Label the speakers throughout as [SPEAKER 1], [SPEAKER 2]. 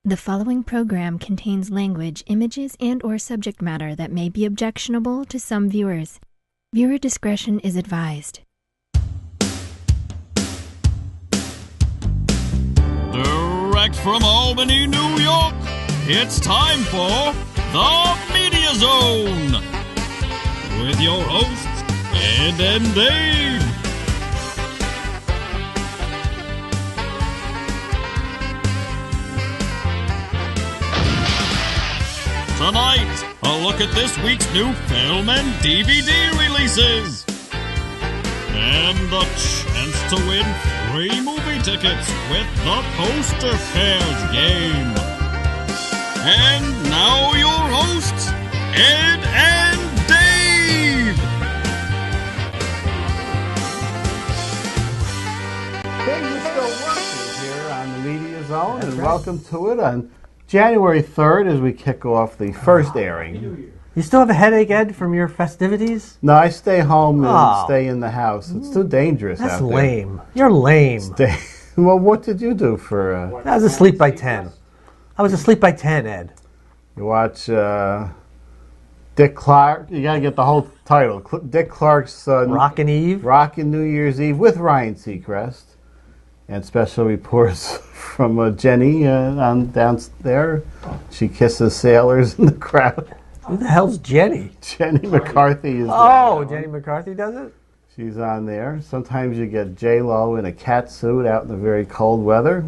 [SPEAKER 1] The following program contains language, images, and/or subject matter that may be objectionable to some viewers. Viewer discretion is advised.
[SPEAKER 2] Direct from Albany, New York, it's time for The Media Zone with your hosts, Ed and Dave. Tonight, a look at this week's new film and DVD releases. And the chance to win free movie tickets with the Poster Pairs game. And now your hosts, Ed and Dave.
[SPEAKER 3] Things are still working here on the Media Zone, and welcome to it on January 3rd as we kick off the first airing.
[SPEAKER 4] You still have a headache, Ed, from your festivities?
[SPEAKER 3] No, I stay home and stay in the house. It's too dangerous
[SPEAKER 4] That's
[SPEAKER 3] out there.
[SPEAKER 4] lame. You're lame.
[SPEAKER 3] Well, what did you do for...
[SPEAKER 4] I was asleep by 10. I was asleep by 10, Ed.
[SPEAKER 3] You watch Dick Clark. You got to get the whole title. Dick Clark's
[SPEAKER 4] Rockin' Eve?
[SPEAKER 3] Rockin' New Year's Eve with Ryan Seacrest. And special reports from Jenny on down there. She kisses sailors in the crowd.
[SPEAKER 4] Who the hell's Jenny?
[SPEAKER 3] Jenny McCarthy is
[SPEAKER 4] Oh, Jenny McCarthy does it?
[SPEAKER 3] She's on there. Sometimes you get J-Lo in a cat suit out in the very cold weather.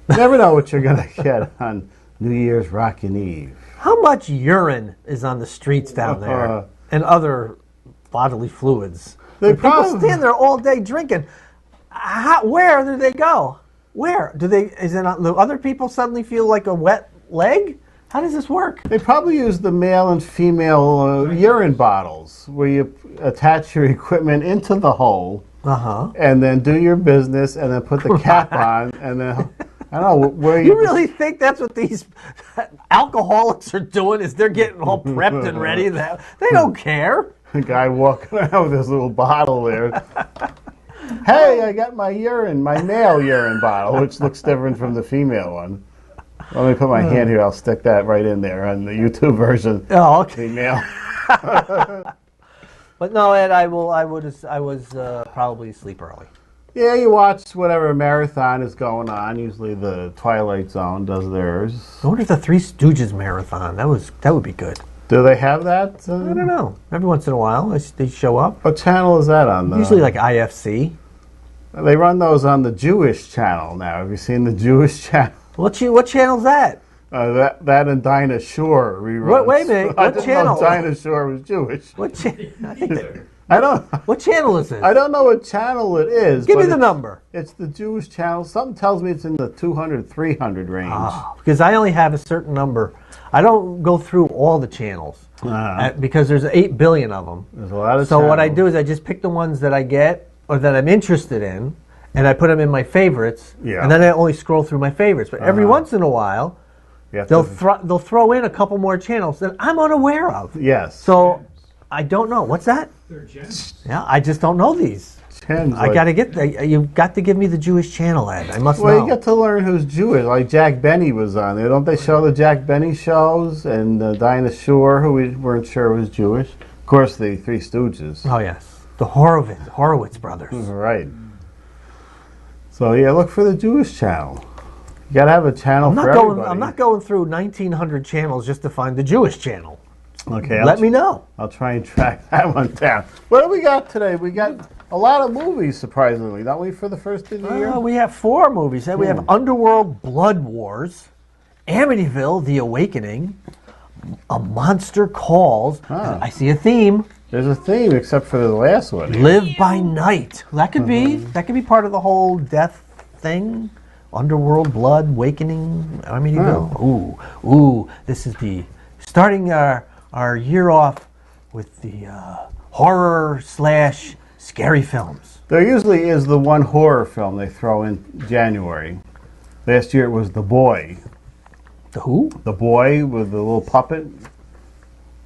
[SPEAKER 3] You never know what you're going to get on New Year's Rockin' Eve.
[SPEAKER 4] How much urine is on the streets down there? And other bodily fluids? People stand there all day drinking. Where do they go? Where? Do other people suddenly feel like a wet leg? How does this work?
[SPEAKER 3] They probably use the male and female urine bottles where you attach your equipment into the hole and then do your business and then put the cap on and then, I don't know, where
[SPEAKER 4] you really think that's what these alcoholics are doing is they're getting all prepped and ready? They don't care.
[SPEAKER 3] The guy walking around with his little bottle there. Hey, I got my male urine bottle, which looks different from the female one. Let me put my hand here. I'll stick that right in there on the YouTube version.
[SPEAKER 4] Oh, okay.
[SPEAKER 3] Female.
[SPEAKER 4] But no, Ed, I was probably asleep early.
[SPEAKER 3] Yeah, you watch whatever marathon is going on. Usually the Twilight Zone does theirs.
[SPEAKER 4] I wonder if the Three Stooges marathon, that would be good.
[SPEAKER 3] Do they have that?
[SPEAKER 4] I don't know. Every once in a while, they show up.
[SPEAKER 3] What channel is that on?
[SPEAKER 4] Usually like IFC.
[SPEAKER 3] They run those on the Jewish channel now. Have you seen the Jewish channel?
[SPEAKER 4] What channel's that?
[SPEAKER 3] That and Dinah Shore reruns.
[SPEAKER 4] Wait a minute. What channel?
[SPEAKER 3] Dinah Shore was Jewish.
[SPEAKER 4] What channel?
[SPEAKER 3] I don't.
[SPEAKER 4] What channel is this?
[SPEAKER 3] I don't know what channel it is.
[SPEAKER 4] Give me the number.
[SPEAKER 3] It's the Jewish channel. Something tells me it's in the 200, 300 range.
[SPEAKER 4] Because I only have a certain number. I don't go through all the channels because there's 8 billion of them.
[SPEAKER 3] There's a lot of
[SPEAKER 4] So
[SPEAKER 3] channels.
[SPEAKER 4] what I do is I just pick the ones that I get or that I'm interested in, and I put them in my favorites.
[SPEAKER 3] Yeah.
[SPEAKER 4] And then I only scroll through my favorites. But every once in a while, they'll throw in a couple more channels that I'm unaware of.
[SPEAKER 3] Yes.
[SPEAKER 4] So I don't know. What's that?
[SPEAKER 5] They're gems.
[SPEAKER 4] Yeah, I just don't know these.
[SPEAKER 3] Gems,
[SPEAKER 4] You've got to give me the Jewish channel, Ed. I must know.
[SPEAKER 3] Well, you get to learn who's Jewish. Like Jack Benny was on there. Don't they show the Jack Benny shows? And Dinah Shore, who we weren't sure was Jewish. Of course, the Three Stooges.
[SPEAKER 4] Oh, yes. The Horowitz brothers.
[SPEAKER 3] Right. So, yeah, look for the Jewish channel. You got to have a channel for everybody.
[SPEAKER 4] I'm not going through 1,900 channels just to find the Jewish channel.
[SPEAKER 3] Okay.
[SPEAKER 4] Let me know.
[SPEAKER 3] I'll try and track that one down. What do we got today? We got a lot of movies, surprisingly, don't we, for the first of the year?
[SPEAKER 4] We have 4 movies. We have Underworld Blood Wars, Amityville The Awakening, A Monster Calls. I see a theme.
[SPEAKER 3] There's a theme, except for the last one.
[SPEAKER 4] Live by Night. That could be part of the whole death thing. Underworld Blood Awakening, Amityville. Ooh. This is starting our year off with the horror / scary films.
[SPEAKER 3] There usually is the one horror film they throw in January. Last year it was The Boy.
[SPEAKER 4] The who?
[SPEAKER 3] The Boy with the little puppet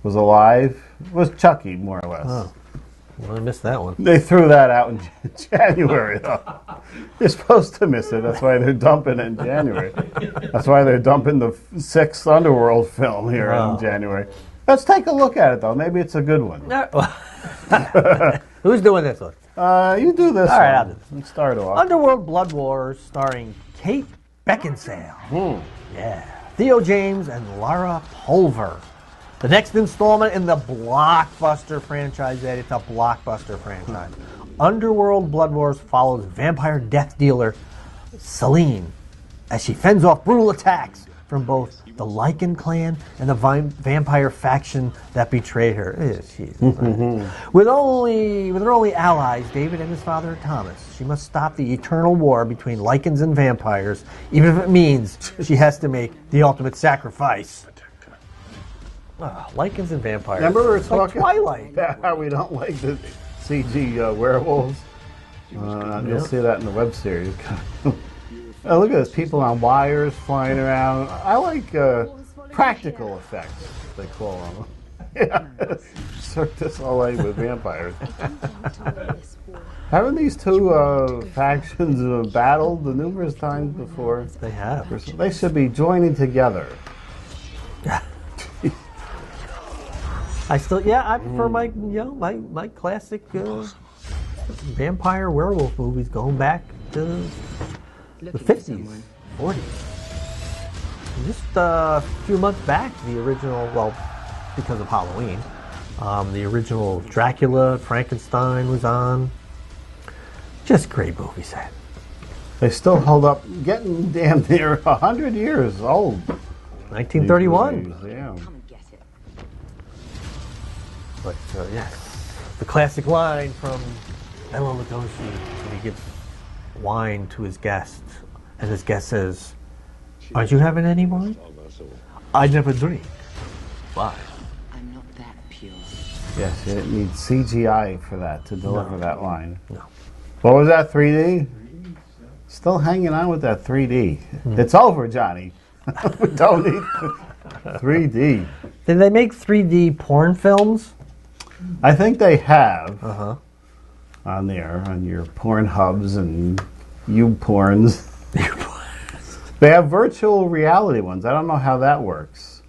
[SPEAKER 3] was alive. It was Chucky, more or less.
[SPEAKER 4] Well, I missed that one.
[SPEAKER 3] They threw that out in January, though. You're supposed to miss it. That's why they're dumping it in January. That's why they're dumping the 6th Underworld film here in January. Let's take a look at it, though. Maybe it's a good one.
[SPEAKER 4] Who's doing this one?
[SPEAKER 3] You do this
[SPEAKER 4] All right,
[SPEAKER 3] one.
[SPEAKER 4] I'll do this.
[SPEAKER 3] Let's start off.
[SPEAKER 4] Underworld Blood Wars, starring Kate Beckinsale. Yeah. Theo James and Lara Pulver. The next installment in the blockbuster franchise, Ed. It's a blockbuster franchise. Underworld Blood Wars follows vampire death dealer Celine as she fends off brutal attacks from both the Lycan clan and the vampire faction that betrayed her. With her only allies, David and his father Thomas, she must stop the eternal war between Lycans and vampires, even if it means she has to make the ultimate sacrifice. Lycans and vampires.
[SPEAKER 3] Remember we were
[SPEAKER 4] It's like
[SPEAKER 3] talking
[SPEAKER 4] Twilight.
[SPEAKER 3] about how we don't like the CG werewolves? You'll see that in the web series. Oh, look at this. People on wires flying around. I like practical effects, they call them. Yeah. Cirque du Soleil with vampires. Haven't these two factions battled numerous times before?
[SPEAKER 4] They have.
[SPEAKER 3] They should be joining together.
[SPEAKER 4] I prefer my classic vampire werewolf movies going back to the 50s, 40s. Just a few months back, the original, well, because of Halloween, the original Dracula, Frankenstein was on. Just great movie set.
[SPEAKER 3] They still hold up, getting damn near 100 years old.
[SPEAKER 4] 1931.
[SPEAKER 3] Yeah.
[SPEAKER 4] But, yes, the classic line from Bela Lugosi when he gives wine to his guest, and his guest says, "Aren't you having any wine?" "I never drink." "Why?"
[SPEAKER 5] I'm not that pure.
[SPEAKER 3] Yes, it needs CGI for that, to deliver that line.
[SPEAKER 4] No.
[SPEAKER 3] What was that, 3D? Still hanging on with that 3D. It's over, Johnny. We don't need 3D.
[SPEAKER 4] Did they make 3D porn films?
[SPEAKER 3] I think they have on there, on your porn hubs and YouPorns. They have virtual reality ones. I don't know how that works.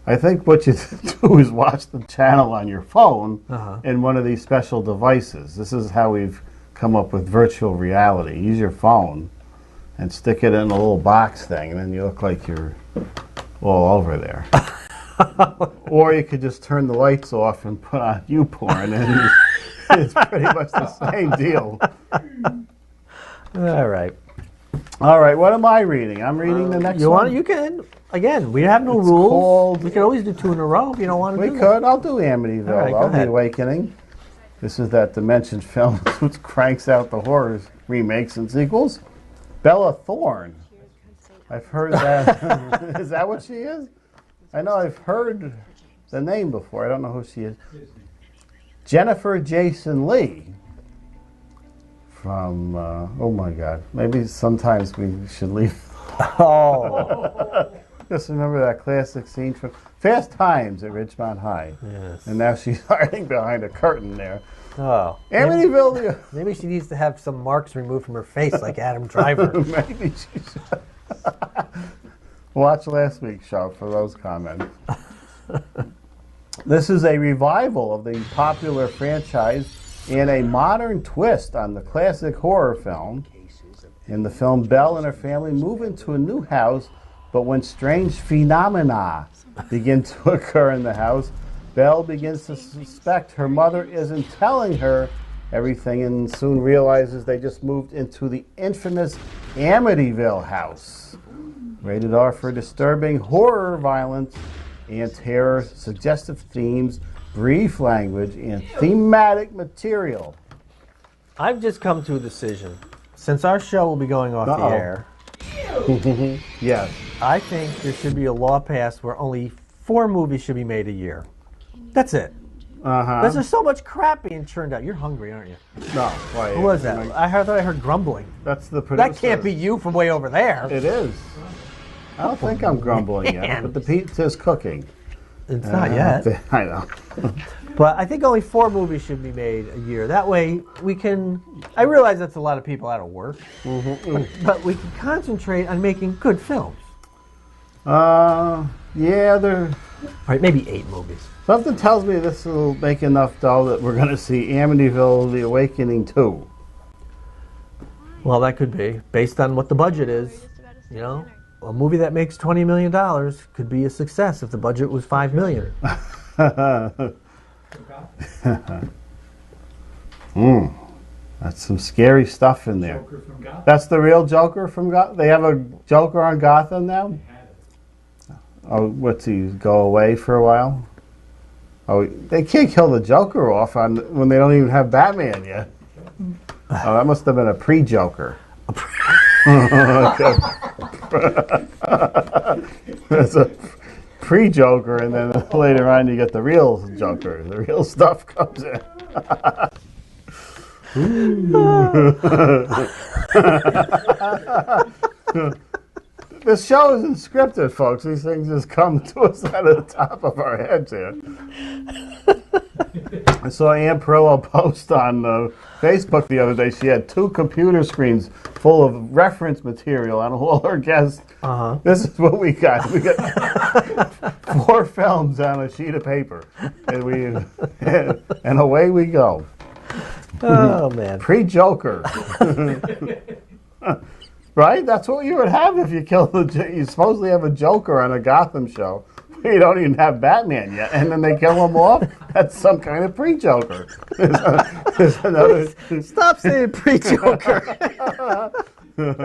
[SPEAKER 3] I think what you do is watch the channel on your phone in one of these special devices. This is how we've come up with virtual reality. Use your phone and stick it in a little box thing, and then you look like you're all over there. Or you could just turn the lights off and put on YouPorn, and it's pretty much the same deal.
[SPEAKER 4] All right.
[SPEAKER 3] All right, what am I reading? I'm reading the next one.
[SPEAKER 4] You can. Again, we have no
[SPEAKER 3] It's
[SPEAKER 4] rules.
[SPEAKER 3] called-
[SPEAKER 4] We can always do two in a row if you don't want to
[SPEAKER 3] We
[SPEAKER 4] do
[SPEAKER 3] could. I'll do Amityville.
[SPEAKER 4] All right, go
[SPEAKER 3] I'll
[SPEAKER 4] ahead.
[SPEAKER 3] The Awakening. This is that Dimension film which cranks out the horror remakes and sequels. Bella Thorne. I've heard that. Is that what she is? I know I've heard the name before. I don't know who she is. Jennifer Jason Leigh. From, oh my God. Maybe sometimes we should leave.
[SPEAKER 4] Oh.
[SPEAKER 3] Just remember that classic scene from Fast Times at Ridgemont High.
[SPEAKER 4] Yes.
[SPEAKER 3] And now she's hiding behind a curtain there.
[SPEAKER 4] Oh.
[SPEAKER 3] Amityville.
[SPEAKER 4] Maybe she needs to have some marks removed from her face like Adam Driver.
[SPEAKER 3] Maybe she should. Watch last week's show for those comments. This is a revival of the popular franchise and a modern twist on the classic horror film. In the film, Belle and her family move into a new house, but when strange phenomena begin to occur in the house, Belle begins to suspect her mother isn't telling her everything and soon realizes they just moved into the infamous Amityville house. Rated R for disturbing horror, violence, and terror, suggestive themes, brief language, and thematic material.
[SPEAKER 4] I've just come to a decision. Since our show will be going off the air,
[SPEAKER 3] Yes.
[SPEAKER 4] I think there should be a law passed where only 4 movies should be made a year. That's it. Because there's so much crap being churned out. You're hungry, aren't you?
[SPEAKER 3] No. Why,
[SPEAKER 4] Who was that? I thought I heard grumbling.
[SPEAKER 3] That's the producer.
[SPEAKER 4] That can't be you from way over there.
[SPEAKER 3] It is. I don't think I'm grumbling yet, but the pizza's cooking.
[SPEAKER 4] It's not yet.
[SPEAKER 3] I know.
[SPEAKER 4] But I think only 4 movies should be made a year. That way we can. I realize that's a lot of people out of work, but we can concentrate on making good films.
[SPEAKER 3] Yeah, there.
[SPEAKER 4] All right, maybe 8 movies.
[SPEAKER 3] Something tells me this will make enough dough that we're going to see Amityville: The Awakening 2.
[SPEAKER 4] Well, that could be based on what the budget is. You know, a movie that makes $20 million could be a success if the budget was $5 million.
[SPEAKER 3] That's some scary stuff in there. That's the real Joker from Gotham? They have a Joker on Gotham now? Oh, what's he, go away for a while? Oh, they can't kill the Joker off when they don't even have Batman yet. Oh, that must have been a pre-Joker. It's a pre-Joker, and then later on you get the real Joker. The real stuff comes in. This show isn't scripted, folks. These things just come to us out of the top of our heads here. I saw Ann Perillo post on Facebook the other day. She had 2 computer screens full of reference material on all her guests. This is what we got. We got 4 films on a sheet of paper, and and away we go.
[SPEAKER 4] Oh man,
[SPEAKER 3] Pre-Joker. Right? That's what you would have if you killed you supposedly have a Joker on a Gotham show. You don't even have Batman yet, and then they kill him off. That's some kind of pre-Joker. There's another.
[SPEAKER 4] Stop saying pre-Joker.
[SPEAKER 3] Let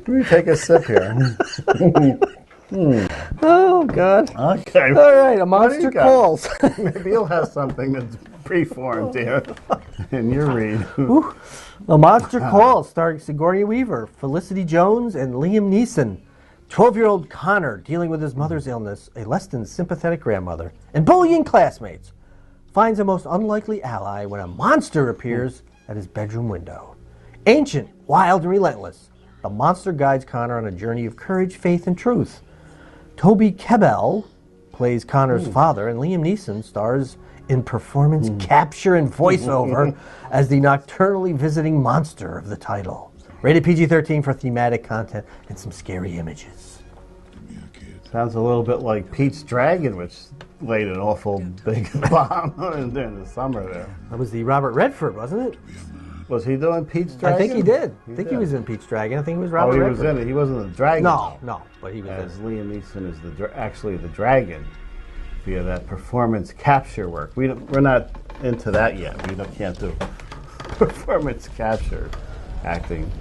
[SPEAKER 3] me take a sip here.
[SPEAKER 4] Oh God.
[SPEAKER 3] Okay.
[SPEAKER 4] All right, a monster calls.
[SPEAKER 3] Maybe you'll have something that's preformed here in your read.
[SPEAKER 4] A Monster Calls, starring Sigourney Weaver, Felicity Jones, and Liam Neeson. 12-year-old Connor, dealing with his mother's illness, a less than sympathetic grandmother, and bullying classmates, finds a most unlikely ally when a monster appears at his bedroom window. Ancient, wild, and relentless, the monster guides Connor on a journey of courage, faith, and truth. Toby Kebbell plays Connor's father, and Liam Neeson stars in performance capture and voiceover as the nocturnally visiting monster of the title. Rated PG-13 for thematic content and some scary images.
[SPEAKER 3] Sounds a little bit like Pete's Dragon, which laid an awful big bomb during the summer there.
[SPEAKER 4] That was the Robert Redford, wasn't it?
[SPEAKER 3] Was he doing Pete's Dragon?
[SPEAKER 4] I think he did. I think he was in Pete's Dragon. I think he was Robert Redford.
[SPEAKER 3] Oh, he was in it. He wasn't the dragon.
[SPEAKER 4] No, but he was
[SPEAKER 3] As
[SPEAKER 4] in it.
[SPEAKER 3] Liam Neeson is actually the dragon via that performance capture work. We're not into that yet. Can't do performance capture acting.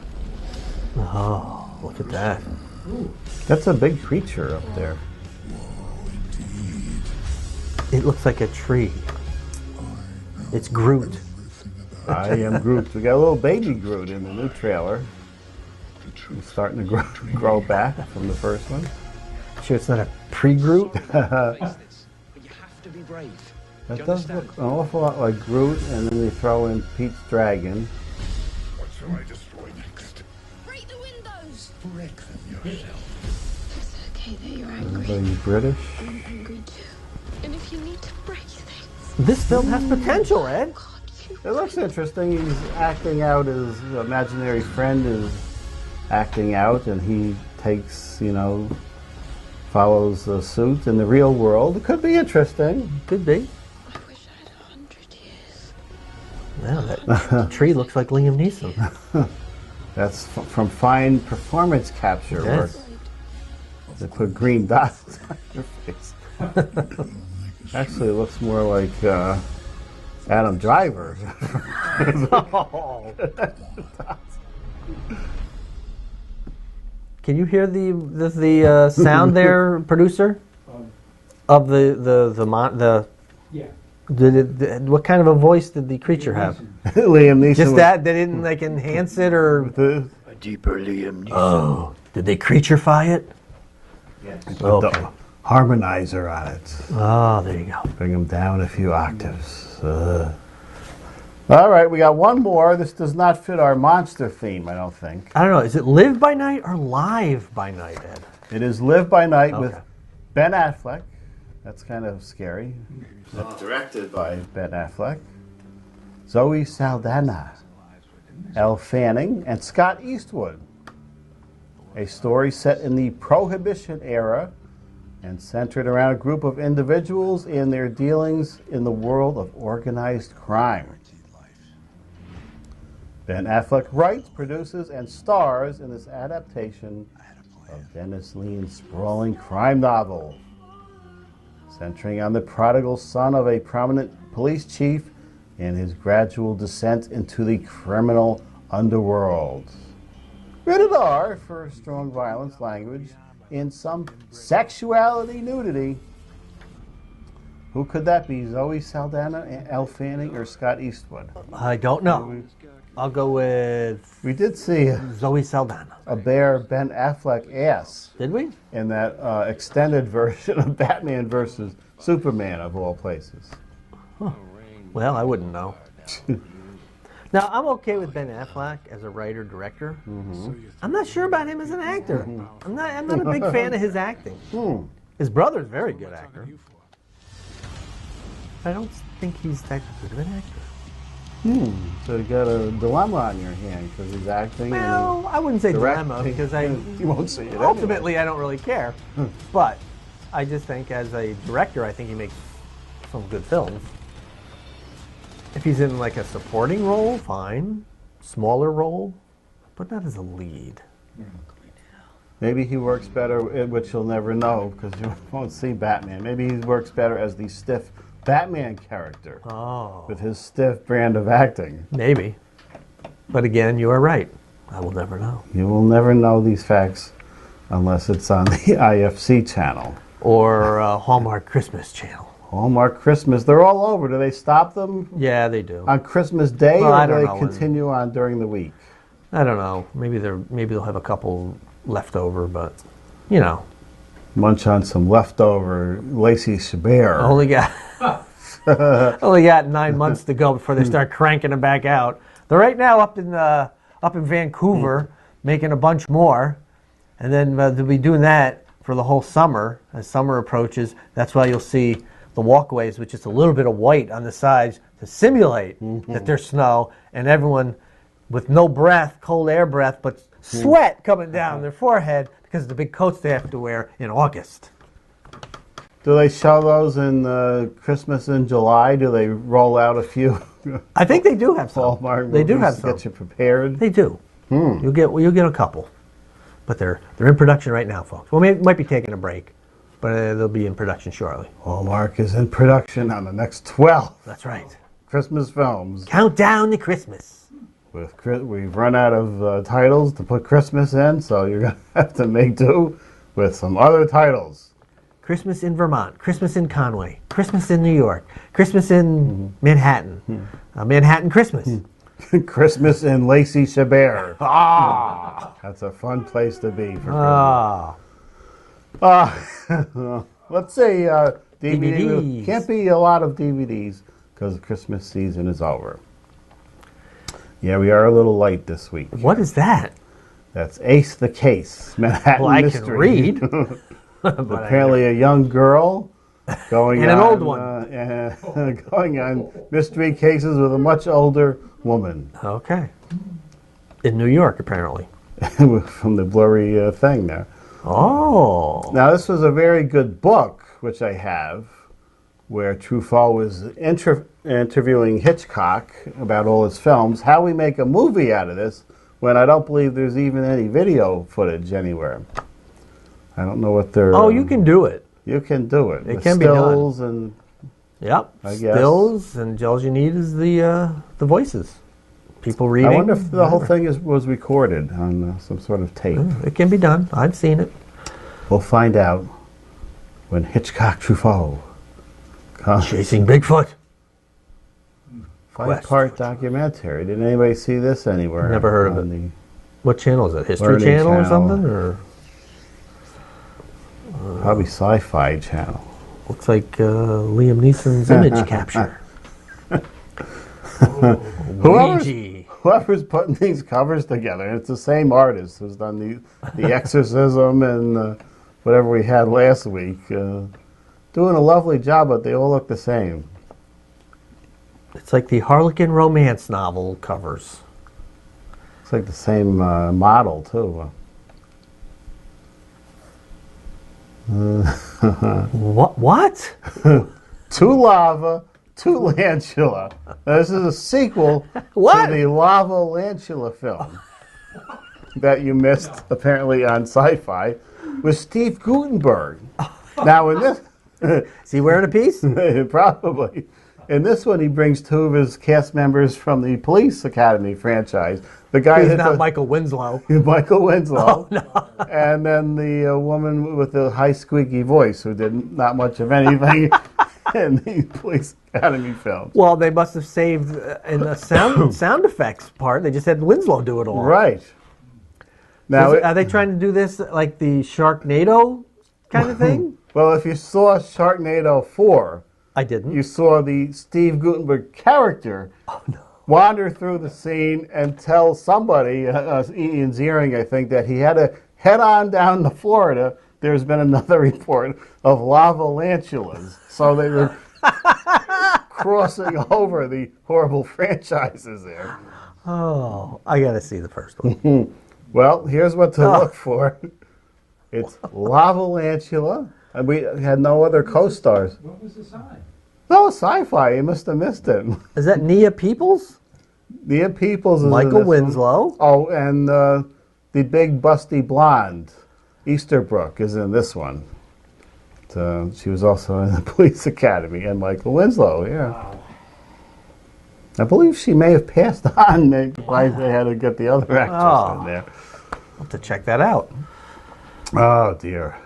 [SPEAKER 4] Oh, look at that.
[SPEAKER 3] That's a big creature up there.
[SPEAKER 4] It looks like a tree. It's Groot.
[SPEAKER 3] I am Groot. We got a little baby Groot in the new trailer. He's starting to grow back from the first one.
[SPEAKER 4] Sure it's not a pre-Groot?
[SPEAKER 3] That does look an awful lot like Groot, and then they throw in Pete's Dragon.
[SPEAKER 6] What shall I destroy next?
[SPEAKER 7] Break the windows!
[SPEAKER 6] Break them yourself.
[SPEAKER 7] It's okay that you're angry.
[SPEAKER 3] Anybody British?
[SPEAKER 7] I'm angry too. And if you need to break things,
[SPEAKER 4] This film has potential, Ed.
[SPEAKER 7] God, you
[SPEAKER 3] It looks interesting. He's acting out, his imaginary friend is acting out, and he takes, follows suit in the real world. It could be interesting.
[SPEAKER 4] Could be.
[SPEAKER 7] I wish I had 100 years.
[SPEAKER 4] Yeah, that tree looks like Liam Neeson.
[SPEAKER 3] That's from fine performance capture work.
[SPEAKER 4] Yes.
[SPEAKER 3] They put green dots on your face. Actually, it looks more like Adam Driver.
[SPEAKER 4] Can you hear the sound there, producer? Of the
[SPEAKER 8] Yeah.
[SPEAKER 4] what kind of a voice did the creature have?
[SPEAKER 3] Liam Neeson.
[SPEAKER 4] Just that? They didn't enhance it or?
[SPEAKER 6] A deeper Liam Neeson.
[SPEAKER 4] Oh, did they creaturefy it?
[SPEAKER 3] Put
[SPEAKER 4] Okay.
[SPEAKER 3] the harmonizer on it.
[SPEAKER 4] Oh, there you go.
[SPEAKER 3] Bring them down a few octaves. All right, we got one more. This does not fit our monster theme, I don't think.
[SPEAKER 4] I don't know. Is it Live by Night or Live by Night, Ed?
[SPEAKER 3] It is Live by Night with
[SPEAKER 4] Okay.
[SPEAKER 3] Ben Affleck, That's kind of scary. Directed by Ben Affleck, Zoe Saldana, Elle Fanning, and Scott Eastwood. A story set in the Prohibition era and centered around a group of individuals and their dealings in the world of organized crime. Ben Affleck writes, produces, and stars in this adaptation of Dennis Lean's sprawling crime novel, centering on the prodigal son of a prominent police chief and his gradual descent into the criminal underworld. Rated R for strong violence, language, and some sexuality nudity. Who could that be? Zoe Saldana, Elle Fanning, or Scott Eastwood?
[SPEAKER 4] I don't know. I'll go with
[SPEAKER 3] We did see
[SPEAKER 4] Zoe Saldana.
[SPEAKER 3] a bare Ben Affleck ass
[SPEAKER 4] Did we?
[SPEAKER 3] in that extended version of Batman versus Superman, of all places.
[SPEAKER 4] Well, I wouldn't know. Now, I'm okay with Ben Affleck as a writer-director. I'm not sure about him as an actor. I'm not a big fan of his acting. His brother's a very good actor. I don't think he's that good of an actor.
[SPEAKER 3] So you got a dilemma on your hand because he's acting.
[SPEAKER 4] Well, I wouldn't say dilemma because
[SPEAKER 3] you won't see it.
[SPEAKER 4] ultimately I don't really care. But I just think as a director, I think he makes some good films. If he's in like a supporting role, fine. Smaller role, but not as a lead.
[SPEAKER 3] Maybe he works better, which you'll never know because you won't see Batman. Maybe he works better as the stiff Batman character with his stiff brand of acting.
[SPEAKER 4] Maybe. But again, you are right. I will never know.
[SPEAKER 3] You will never know these facts unless it's on the IFC channel.
[SPEAKER 4] Or Hallmark Christmas channel.
[SPEAKER 3] Hallmark Christmas, they're all over. Do they stop them
[SPEAKER 4] Yeah, they do.
[SPEAKER 3] on Christmas Day
[SPEAKER 4] Well, I
[SPEAKER 3] or do
[SPEAKER 4] don't
[SPEAKER 3] they
[SPEAKER 4] know.
[SPEAKER 3] continue on during the week?
[SPEAKER 4] I don't know. Maybe they'll have a couple left over, but you know.
[SPEAKER 3] Munch on some leftover Lacey Chabert.
[SPEAKER 4] Only got 9 months to go before they start cranking them back out. They're right now up in Vancouver making a bunch more, and then they'll be doing that for the whole summer. As summer approaches, that's why you'll see the walkways with just a little bit of white on the sides to simulate that there's snow, and everyone with no breath, cold air breath, but sweat coming down their forehead because of the big coats they have to wear in August.
[SPEAKER 3] Do they show those in Christmas in July? Do they roll out a few?
[SPEAKER 4] I think they do have some.
[SPEAKER 3] Hallmark
[SPEAKER 4] They do
[SPEAKER 3] movies
[SPEAKER 4] have
[SPEAKER 3] to
[SPEAKER 4] some.
[SPEAKER 3] get you prepared.
[SPEAKER 4] They do. You'll get a couple, but they're in production right now, folks. Well, might be taking a break, but they'll be in production shortly.
[SPEAKER 3] Hallmark is in production on the next 12
[SPEAKER 4] That's right.
[SPEAKER 3] Christmas films.
[SPEAKER 4] Countdown to Christmas.
[SPEAKER 3] We've run out of titles to put Christmas in, so you're going to have to make do with some other titles.
[SPEAKER 4] Christmas in Vermont, Christmas in Conway, Christmas in New York, Christmas in Manhattan, Manhattan Christmas.
[SPEAKER 3] Christmas in Lacey Chabert. That's a fun place to be for Christmas. Let's see,
[SPEAKER 4] DVDs.
[SPEAKER 3] Can't be a lot of DVDs because Christmas season is over. Yeah, we are a little light this week.
[SPEAKER 4] What is that?
[SPEAKER 3] That's Ace the Case, Manhattan
[SPEAKER 4] Well, I
[SPEAKER 3] Mystery.
[SPEAKER 4] can read.
[SPEAKER 3] Apparently a young girl going
[SPEAKER 4] And
[SPEAKER 3] on,
[SPEAKER 4] an old one.
[SPEAKER 3] going on mystery cases with a much older woman.
[SPEAKER 4] Okay. In New York, apparently.
[SPEAKER 3] From the blurry thing there.
[SPEAKER 4] Oh.
[SPEAKER 3] Now, this was a very good book, which I have, where Truffaut was interviewing Hitchcock about all his films. How we make a movie out of this when I don't believe there's even any video footage anywhere. I don't know what they're...
[SPEAKER 4] Oh, you can do it.
[SPEAKER 3] You can do it.
[SPEAKER 4] It
[SPEAKER 3] with
[SPEAKER 4] can be done.
[SPEAKER 3] stills and...
[SPEAKER 4] Yep.
[SPEAKER 3] I guess.
[SPEAKER 4] Stills, and all you need is the voices. People reading.
[SPEAKER 3] I wonder if the whole thing was recorded on some sort of tape.
[SPEAKER 4] It can be done. I've seen it.
[SPEAKER 3] We'll find out when Hitchcock Truffaut comes.
[SPEAKER 4] Chasing Bigfoot.
[SPEAKER 3] 5-part documentary. Did anybody see this anywhere?
[SPEAKER 4] Never heard of
[SPEAKER 3] on
[SPEAKER 4] it. What channel is it? History
[SPEAKER 3] Learning
[SPEAKER 4] Channel or
[SPEAKER 3] Channel.
[SPEAKER 4] something? Or
[SPEAKER 3] Probably Sci-Fi Channel.
[SPEAKER 4] looks like Liam Neeson's image capture.
[SPEAKER 3] Whoever's putting these covers together, and it's the same artist who's done the Exorcism and whatever we had last week. doing a lovely job, but they all look the same.
[SPEAKER 4] It's like the Harlequin romance novel covers.
[SPEAKER 3] It's like the same model, too.
[SPEAKER 4] What?
[SPEAKER 3] Two Lava, Two Lantula. This is a sequel
[SPEAKER 4] What?
[SPEAKER 3] to the Lava Lantula film that you missed, apparently, on Sci-Fi, with Steve Guttenberg. Now, in this...
[SPEAKER 4] Is he wearing a piece?
[SPEAKER 3] Probably. In this one, he brings two of his cast members from the Police Academy franchise. The guy
[SPEAKER 4] He's
[SPEAKER 3] that's
[SPEAKER 4] not Michael Winslow.
[SPEAKER 3] Michael Winslow.
[SPEAKER 4] Oh, no.
[SPEAKER 3] And then the woman with the high squeaky voice who did not much of anything in the Police Academy films.
[SPEAKER 4] Well, they must have saved in the sound effects part. They just had Winslow do it all.
[SPEAKER 3] Right. Now,
[SPEAKER 4] Are they trying to do this like the Sharknado kind of thing?
[SPEAKER 3] well, if you saw Sharknado 4,
[SPEAKER 4] I didn't.
[SPEAKER 3] you saw the Steve Guttenberg character wander through the scene and tell somebody, Ian Ziering, I think, that he had to head on down to Florida. There's been another report of lava lantulas. So they were crossing over the horrible franchises there.
[SPEAKER 4] Oh, I got to see the first one.
[SPEAKER 3] Well, here's what to look for. It's Lava Lantula. And we had no other co-stars.
[SPEAKER 8] What was the sign?
[SPEAKER 3] No, Sci-Fi. You must have missed it.
[SPEAKER 4] Is that Nia Peoples?
[SPEAKER 3] Nia Peoples is in
[SPEAKER 4] Michael
[SPEAKER 3] this one.
[SPEAKER 4] Winslow?
[SPEAKER 3] Oh, and the big busty blonde, Easterbrook, is in this one. She was also in the Police Academy, and Michael Winslow, yeah.
[SPEAKER 8] Wow.
[SPEAKER 3] I believe she may have passed on. Maybe why they had to get the other actress in there.
[SPEAKER 4] I'll have to check that out.
[SPEAKER 3] Oh, dear.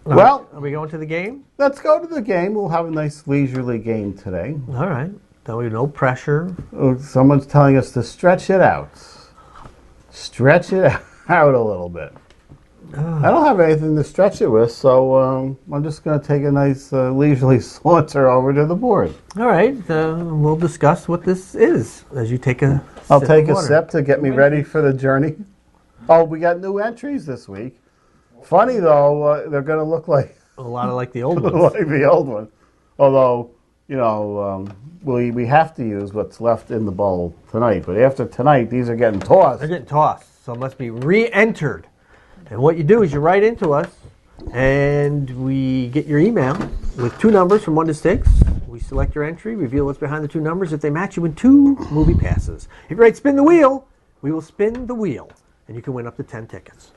[SPEAKER 3] Well,
[SPEAKER 4] Are we going to the game?
[SPEAKER 3] let's go to the game. We'll have a nice leisurely game today.
[SPEAKER 4] All right. No pressure.
[SPEAKER 3] Someone's telling us to stretch it out. Stretch it out a little bit. I don't have anything to stretch it with, so I'm just going to take a nice leisurely saunter over to the board.
[SPEAKER 4] All right. We'll discuss what this is as you take a
[SPEAKER 3] I'll
[SPEAKER 4] sip
[SPEAKER 3] take
[SPEAKER 4] of
[SPEAKER 3] a
[SPEAKER 4] water.
[SPEAKER 3] sip to get me ready for the journey. Oh, we got new entries this week. Funny, though, they're going to look like,
[SPEAKER 4] A lot of like the old ones.
[SPEAKER 3] like the old one. Although, you know, we have to use what's left in the bowl tonight. But after tonight, these are getting tossed.
[SPEAKER 4] They're getting tossed, so it must be re-entered. And what you do is you write into us, and we get your email with two numbers from 1 to 6. We select your entry, reveal what's behind the two numbers. If they match, you win 2 movie passes. If you write spin the wheel, we will spin the wheel, and you can win up to 10 tickets.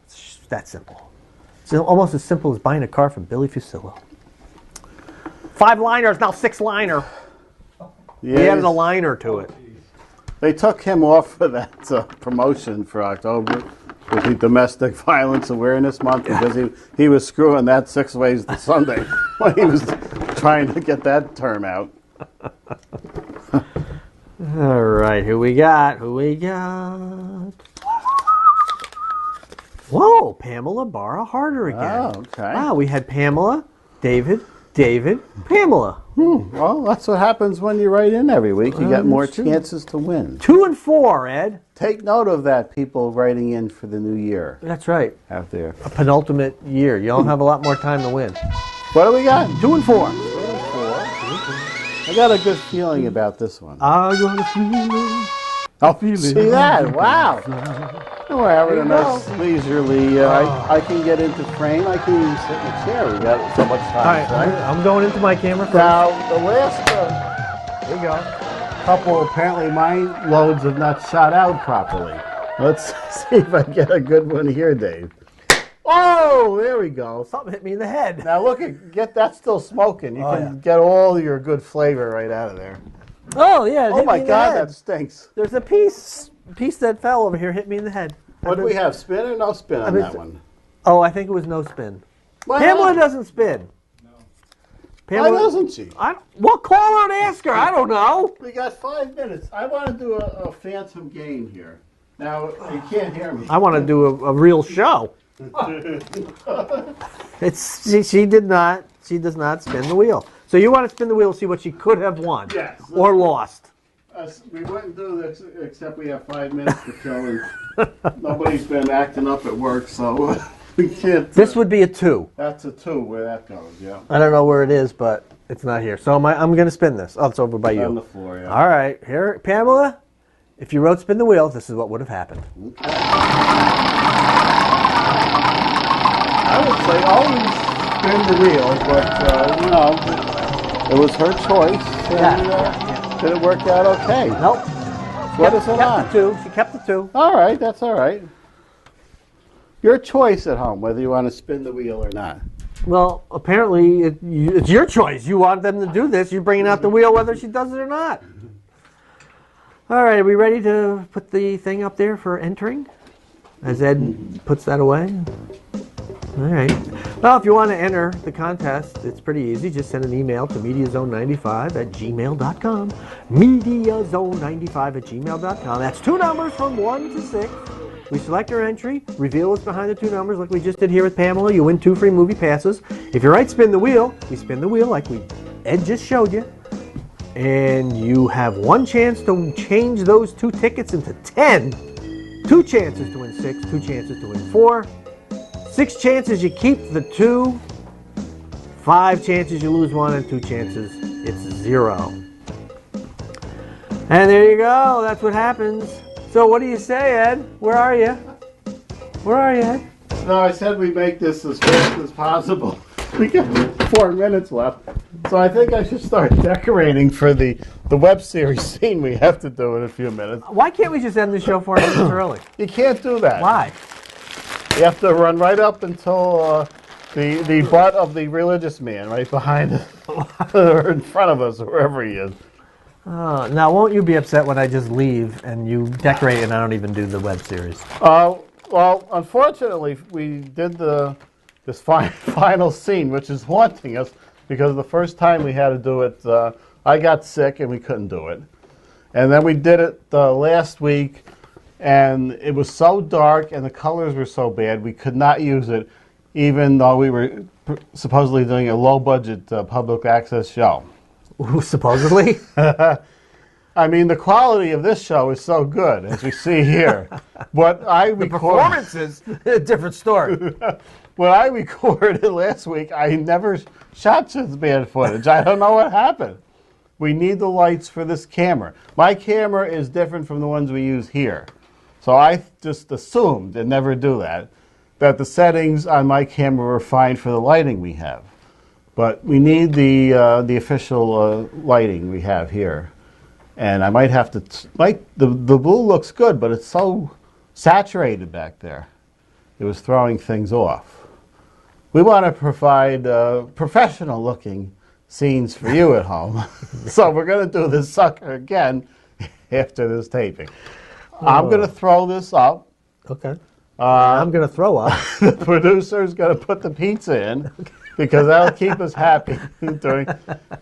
[SPEAKER 4] It's that simple. It's almost as simple as buying a car from Billy Fusillo. 5-liner is now 6-liner.
[SPEAKER 3] Yeah,
[SPEAKER 4] We added a liner to it.
[SPEAKER 3] they took him off for that promotion for October with the Domestic Violence Awareness Month because he was screwing that 6 ways to Sunday when he was trying to get that term out.
[SPEAKER 4] All right, who we got? Who we got? Whoa, Pamela Barra Harder again.
[SPEAKER 3] Oh, okay.
[SPEAKER 4] Wow, we had Pamela, David, Pamela.
[SPEAKER 3] Well, that's what happens when you write in every week. You get more
[SPEAKER 4] that's true.
[SPEAKER 3] chances to win.
[SPEAKER 4] 2 and 4, Ed.
[SPEAKER 3] Take note of that, people writing in for the new year
[SPEAKER 4] That's right.
[SPEAKER 3] out there.
[SPEAKER 4] A penultimate year. You'll have a lot more time to win.
[SPEAKER 3] What do we got?
[SPEAKER 4] 2 and 4.
[SPEAKER 3] I got a good feeling about this one.
[SPEAKER 4] I got a feeling.
[SPEAKER 3] Oh, see that? Wow. We're having a nice leisurely. I can get into frame. I can even sit in a chair. We got so much
[SPEAKER 4] All right,
[SPEAKER 3] time.
[SPEAKER 4] I'm going into my camera first.
[SPEAKER 3] Now, the last
[SPEAKER 4] There you go.
[SPEAKER 3] couple, apparently my loads have not shot out properly. Let's see if I get a good one here, Dave. Oh, there we go.
[SPEAKER 4] Something hit me in the head.
[SPEAKER 3] Now look, get that still smoking. You
[SPEAKER 4] Oh,
[SPEAKER 3] can
[SPEAKER 4] yeah.
[SPEAKER 3] get all your good flavor right out of there.
[SPEAKER 4] Oh, yeah. it
[SPEAKER 3] Oh
[SPEAKER 4] hit me
[SPEAKER 3] my
[SPEAKER 4] in the
[SPEAKER 3] God,
[SPEAKER 4] head.
[SPEAKER 3] that stinks.
[SPEAKER 4] There's a piece that fell over here, hit me in the head.
[SPEAKER 3] What do we have? Spin or no spin on that one?
[SPEAKER 4] Oh, I think it was no spin.
[SPEAKER 3] Why
[SPEAKER 4] Pamela
[SPEAKER 3] not?
[SPEAKER 4] doesn't spin.
[SPEAKER 3] Why doesn't she?
[SPEAKER 4] Well, call her and ask her. I don't know.
[SPEAKER 3] We got 5 minutes. I want to do a phantom game here. Now, you can't hear me.
[SPEAKER 4] I want to do a real show. She does not spin the wheel. So you want to spin the wheel to see what she could have won
[SPEAKER 3] Yes.
[SPEAKER 4] or lost.
[SPEAKER 3] We wouldn't do this except we have 5 minutes to kill, and nobody's been acting up at work, so We can't.
[SPEAKER 4] This would be a 2.
[SPEAKER 3] That's a 2 where that goes. Yeah.
[SPEAKER 4] I don't know where it is, but it's not here. So I'm going to spin this. Oh, it's over by you.
[SPEAKER 3] On the floor. Yeah.
[SPEAKER 4] All right, here, Pamela. If you wrote spin the wheel, this is what would have happened.
[SPEAKER 3] I would say always spin the wheel, but it was her choice, and did it work out okay?
[SPEAKER 4] Nope.
[SPEAKER 3] What is it
[SPEAKER 4] kept
[SPEAKER 3] on?
[SPEAKER 4] the 2. She kept the 2.
[SPEAKER 3] All right, that's all right. Your choice at home, whether you want to spin the wheel or not.
[SPEAKER 4] Well, apparently it's your choice. You want them to do this. You're bringing out the wheel whether she does it or not. All right, are we ready to put the thing up there for entering? As Ed puts that away. All right. Well, if you want to enter the contest, it's pretty easy. Just send an email to mediazone95@gmail.com. Mediazone95@gmail.com. That's 2 numbers from 1 to 6. We select our entry, reveal what's behind the 2 numbers like we just did here with Pamela. You win 2 free movie passes. If you write spin the wheel, we spin the wheel like Ed just showed you. And you have 1 chance to change those 2 tickets into 10. 2 chances to win 6, 2 chances to win 4. 6 chances you keep the 2. 5 chances you lose 1, and 2 chances it's 0. And there you go. That's what happens. So what do you say, Ed? Where are you? Where are you, Ed?
[SPEAKER 3] No, I said we make this as fast as possible. We got 4 minutes left. So I think I should start decorating for the web series scene we have to do in a few minutes.
[SPEAKER 4] Why can't we just end the show 4 minutes early?
[SPEAKER 3] You can't do that.
[SPEAKER 4] Why?
[SPEAKER 3] You have to run right up until the butt of the religious man right behind us, or in front of us, or wherever he is.
[SPEAKER 4] Now, won't you be upset when I just leave and you decorate and I don't even do the web series?
[SPEAKER 3] Well, unfortunately, we did this final scene, which is haunting us, because the first time we had to do it, I got sick and we couldn't do it. And then we did it last week, and it was so dark and the colors were so bad, we could not use it, even though we were supposedly doing a low-budget public access show.
[SPEAKER 4] Ooh, supposedly?
[SPEAKER 3] I mean, the quality of this show is so good, as we see here. What I
[SPEAKER 4] The performances, a different story.
[SPEAKER 3] When I recorded last week, I never shot such bad footage. I don't know what happened. We need the lights for this camera. My camera is different from the ones we use here. So I just assumed, and never do that the settings on my camera were fine for the lighting we have. But we need the official lighting we have here. And I might have to, the blue looks good, but it's so saturated back there. It was throwing things off. We want to provide professional looking scenes for you at home. So we're going to do this sucker again after this taping. I'm going to throw this up.
[SPEAKER 4] Okay. I'm going to throw up.
[SPEAKER 3] The producer's going to put the pizza in. Because that'll keep us happy.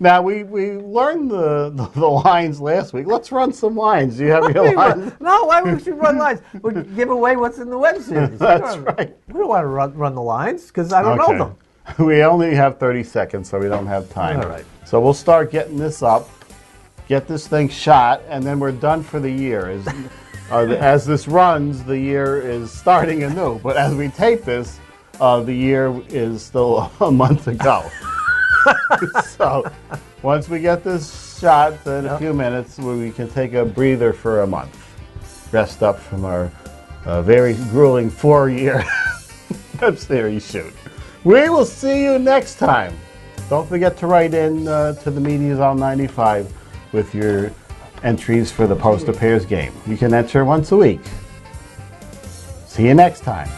[SPEAKER 3] Now, we learned the lines last week. Let's run some lines. Do you have your lines?
[SPEAKER 4] No, why would we run lines? We'll give away what's in the web series.
[SPEAKER 3] That's right.
[SPEAKER 4] We don't want to run the lines because I don't know them.
[SPEAKER 3] We only have 30 seconds, so we don't have time.
[SPEAKER 4] All right.
[SPEAKER 3] So we'll start getting this up, get this thing shot, and then we're done for the year. As this runs, the year is starting anew. But as we tape this, the year is still a month ago. So once we get this shot in a few minutes, we can take a breather for a month. Rest up from our very grueling 4-year web series shoot. We will see you next time. Don't forget to write in to the Media Zone 95 with your entries for the Poster Pairs game. You can enter once a week. See you next time.